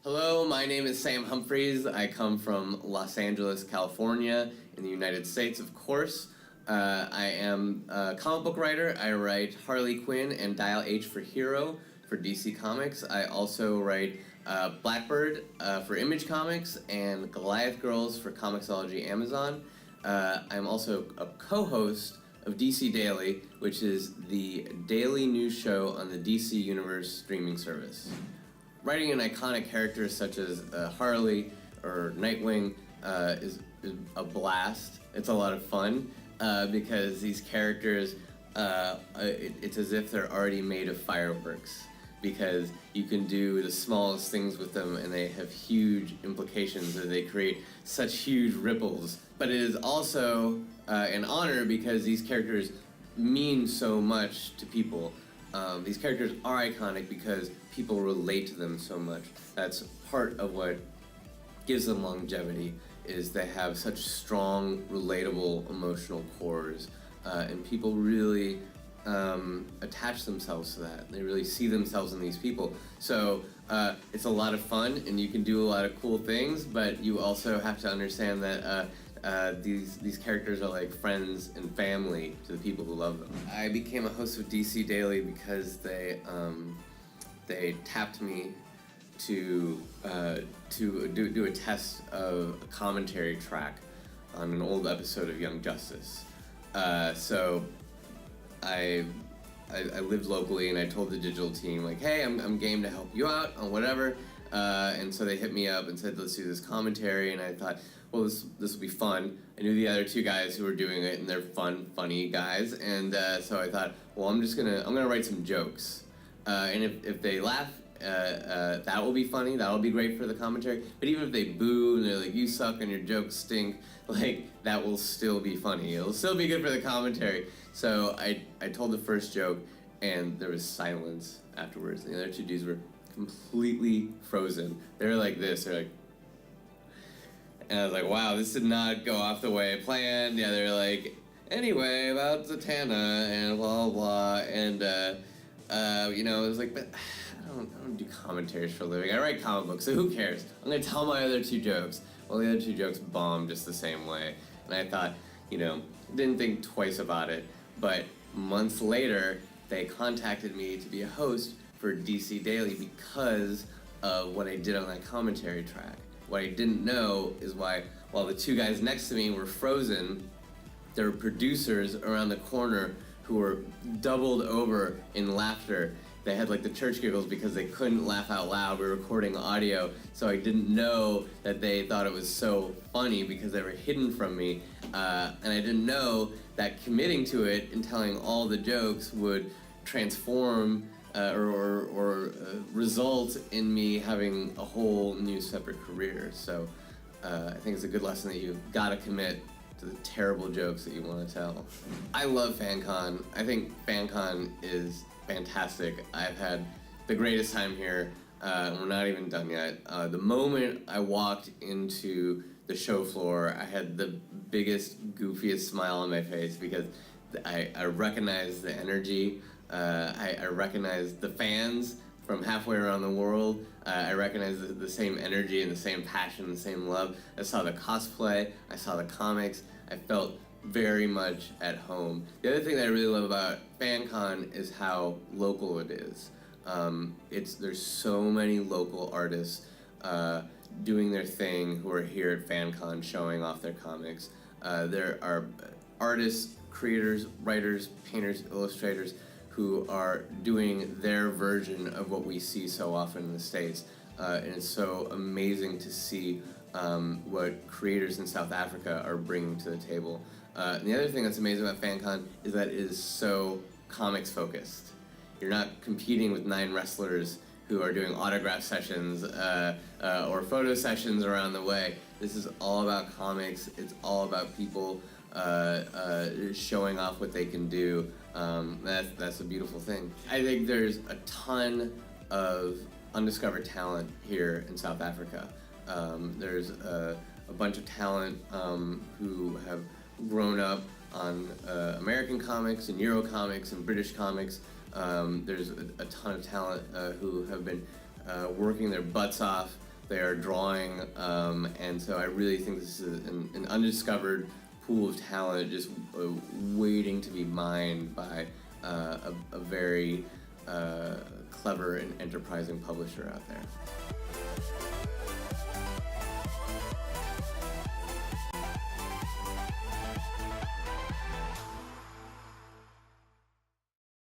Hello, my name is Sam Humphries. I come from Los Angeles, California, in the United States, of course. I am a comic book writer. I write Harley Quinn and Dial H for Hero for DC Comics. I also write Blackbird for Image Comics and Goliath Girls for Comixology Amazon. I'm also a co-host of DC Daily, which is the daily news show on the DC Universe streaming service. Writing an iconic character such as Harley or Nightwing is a blast. It's a lot of fun because these characters, it's as if they're already made of fireworks, because you can do the smallest things with them and they have huge implications, or they create such huge ripples. But it is also an honor because these characters mean so much to people. These characters are iconic because people relate to them so much. That's part of what gives them longevity, is they have such strong, relatable, emotional cores, and people really attach themselves to that. They really see themselves in these people. So it's a lot of fun, and you can do a lot of cool things, but you also have to understand that these characters are like friends and family to the people who love them. I became a host of DC Daily because they tapped me to do a test of a commentary track on an old episode of Young Justice. So I lived locally, and I told the digital team, like, hey, I'm game to help you out on whatever. And so they hit me up and said, let's do this commentary, and I thought, well, this will be fun. I knew the other two guys who were doing it, and they're funny guys, and so I thought, well, I'm gonna write some jokes, and if they laugh, that will be funny. That will be great for the commentary. But even if they boo and they're like, you suck and your jokes stink, like, that will still be funny. It'll still be good for the commentary. So I told the first joke, and there was silence afterwards. The other two dudes were completely frozen. They were like this. They're like, and I was like, wow, this did not go off the way I planned. Yeah, they're like, anyway, about Zatanna and blah, blah, and, it was like, but I don't do commentaries for a living. I write comic books, so who cares? I'm going to tell my other two jokes. Well, the other two jokes bombed just the same way. And I thought, didn't think twice about it. But months later, they contacted me to be a host for DC Daily because of what I did on that commentary track. What I didn't know is while the two guys next to me were frozen, there were producers around the corner who were doubled over in laughter. They had like the church giggles because they couldn't laugh out loud. We were recording audio, so I didn't know that they thought it was so funny because they were hidden from me. And I didn't know that committing to it and telling all the jokes would transform or result in me having a whole new separate career. So I think it's a good lesson that you've got to commit to the terrible jokes that you want to tell. I love FanCon. I think FanCon is fantastic. I've had the greatest time here. We're not even done yet. The moment I walked into the show floor, I had the biggest, goofiest smile on my face because I recognized the energy. I recognized the fans from halfway around the world. I recognized the same energy and the same passion and the same love. I saw the cosplay. I saw the comics. I felt very much at home. The other thing that I really love about FanCon is how local it is. There's so many local artists doing their thing who are here at FanCon showing off their comics. There are artists, creators, writers, painters, illustrators who are doing their version of what we see so often in the States. And it's so amazing to see what creators in South Africa are bringing to the table. And the other thing that's amazing about FanCon is that it is so comics focused. You're not competing with 9 wrestlers who are doing autograph sessions or photo sessions around the way. This is all about comics. It's all about people showing off what they can do. That's a beautiful thing. I think there's a ton of undiscovered talent here in South Africa. There's a bunch of talent who have grown up on American comics and Euro comics and British comics. There's a ton of talent who have been working their butts off they're drawing, and so I really think this is an undiscovered pool of talent just waiting to be mined by a very clever and enterprising publisher out there.